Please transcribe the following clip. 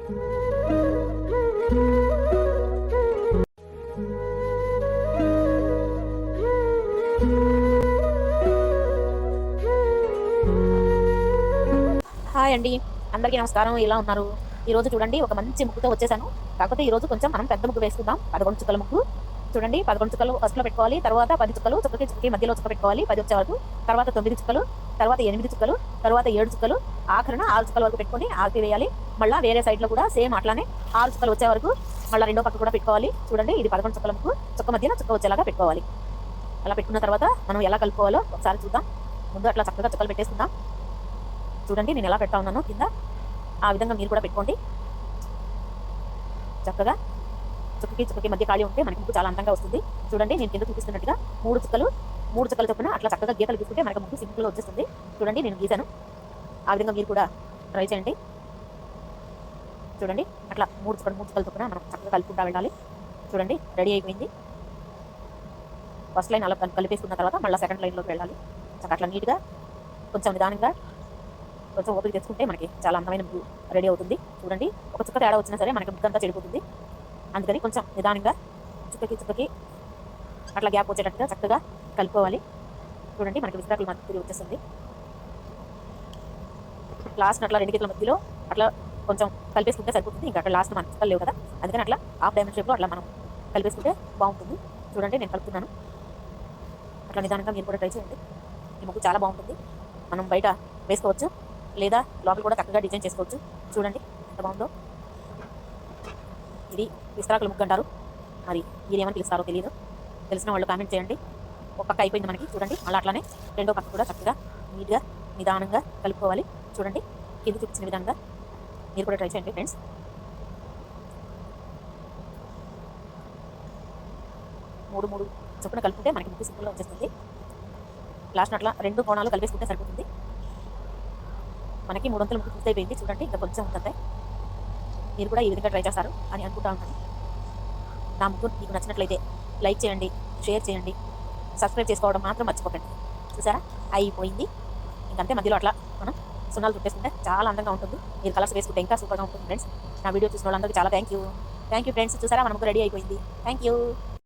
Hi అండి, అందరికీ నమస్కారం. ఎలా ఉన్నారు? ఈరోజు చూడండి ఒక మంచి ముగ్గుతో వచ్చేసాను. కాకపోతే ఈరోజు కొంచెం మనం పెద్ద ముగ్గు వేసుకుందాం. 11 చుక్కల ముగ్గు చూడండి. 11 చుక్కలు ఫస్ట్లో పెట్టుకోవాలి, తర్వాత 10 చుక్కలు, చుక్కకి మధ్యలో చుక్క పెట్టుకోవాలి 10 వచ్చే వరకు, తర్వాత 9 చుక్కలు, తర్వాత 8 చుక్కలు, తర్వాత 7 చుక్కలు, ఆఖరణ 6 చుక్కల వరకు పెట్టుకొని ఆకి వేయాలి. మళ్ళీ వేరే సైడ్లో కూడా సేమ్ అట్లానే 6 చుక్కలు వచ్చే వరకు మళ్ళీ రెండో పక్క కూడా పెట్టుకోవాలి. చూడండి, ఇది 11 చుక్కల ముగ్గు. చుక్క మధ్యన చుక్క వచ్చేలాగా పెట్టుకోవాలి. అలా పెట్టుకున్న తర్వాత మనం ఎలా కలుపుకోవాలో ఒకసారి చూద్దాం. ముందు అట్లా చక్కగా చుక్కలు పెట్టేసుకుందాం. చూడండి, నేను ఎలా పెడతా ఉన్నాను కింద, ఆ విధంగా మీరు కూడా పెట్టుకోండి. చక్కగా చుక్కకి మధ్య ఖాళీ ఉంటే మనకి ముగ్గు చాలా అందంగా వస్తుంది. చూడండి, నేను కింద చూపిస్తున్నట్టుగా 3 చుక్కలు చొప్పున అట్లా చక్కగా గీతలు గీసుకుంటే మనకి ముగ్గు సింపుల్గా వచ్చేస్తుంది. చూడండి, నేను గీసాను. ఆ విధంగా మీరు కూడా ట్రై చేయండి. చూడండి, అట్లా 3 చుక్కలు చొప్పున మనం చక్కగా కలుపుకుంటా వెళ్ళాలి. చూడండి, రెడీ అయిపోయింది. ఫస్ట్ లైన్ అలా కలిపేసుకున్న తర్వాత మళ్ళీ సెకండ్ లైన్లోకి వెళ్ళాలి. చక్కగా అట్లా నీట్గా కొంచెం నిదానంగా కొంచెం ఓపిక తెచ్చుకుంటే మనకి చాలా అందమైన ముగ్గు రెడీ అవుతుంది. చూడండి, ఒక చుక్క తేడా వచ్చినా సరే మనకి ముగ్గు అంతా చెడిపోతుంది. అందుకని కొంచెం నిదానంగా చుక్కకి అట్లా గ్యాప్ వచ్చేటట్టుగా చక్కగా కలుపుకోవాలి. చూడండి, మనకి విస్తరాకుల మధ్య వచ్చేస్తుంది. లాస్ట్ అట్లా 2 గీతల మధ్యలో అట్లా కొంచెం కలిపేసుకుంటే సరిపోతుంది. ఇంకా అక్కడ లాస్ట్ మన చుక్కలు లేవు కదా, అందుకని అట్లా హాఫ్ డైమండ్ షేప్లో అట్లా మనం కలిపేసుకుంటే బాగుంటుంది. చూడండి, నేను కలుపుతున్నాను. అట్లా నిదానంగా మీరు కూడా ట్రై చేయండి. ఈ ముగ్గు చాలా బాగుంటుంది. మనం బయట వేసుకోవచ్చు, లేదా లోపల కూడా చక్కగా డిజైన్ చేసుకోవచ్చు. చూడండి ఎంత బాగుందో. ఇది విస్తరాకుల ముగ్గు అంటారు. మరి మీరేమని పిలుస్తారో తెలియదు. తెలిసిన వాళ్ళు కామెంట్ చేయండి. ఒక పక్క అయిపోయింది మనకి. చూడండి, అట్లానే రెండో పక్క కూడా చక్కగా నీట్గా నిదానంగా కలుపుకోవాలి. చూడండి, కింద చూపించిన విధంగా మీరు కూడా ట్రై చేయండి ఫ్రెండ్స్. మూడు చొప్పున కలుపుకుంటే మనకి ముగ్గు సింపుల్గా వచ్చేస్తుంది. లాస్ట్ అట్లా 2 కోణాలు కలిపేసుకుంటే సరిపోతుంది. మనకి 3 వంతుల ముగ్గు పూర్తి అయిపోయింది. చూడండి, ఇంకా కొంచెం ఉందంటే. మీరు కూడా ఈ విధంగా ట్రై చేస్తారు అని అనుకుంటా ఉన్నాను. నా ముగ్గు మీకు నచ్చినట్లయితే లైక్ చేయండి, షేర్ చేయండి, సబ్స్క్రైబ్ చేసుకోవడం మాత్రం మర్చిపోకండి. చూసారా, అయిపోయింది. ఇంకంతే. మధ్యలో అట్లా మనం సున్నాలు చుట్టేసుకుంటే చాలా అందంగా ఉంటుంది. మీరు కలర్స్ వేసుకుంటే ఇంకా సూపర్గా ఉంటుంది ఫ్రెండ్స్. నా వీడియో చూసిన వాళ్ళందరికీ చాలా థ్యాంక్ యూ ఫ్రెండ్స్. చూసారా, మన ముగ్గు రెడీ అయిపోయింది. Thank you.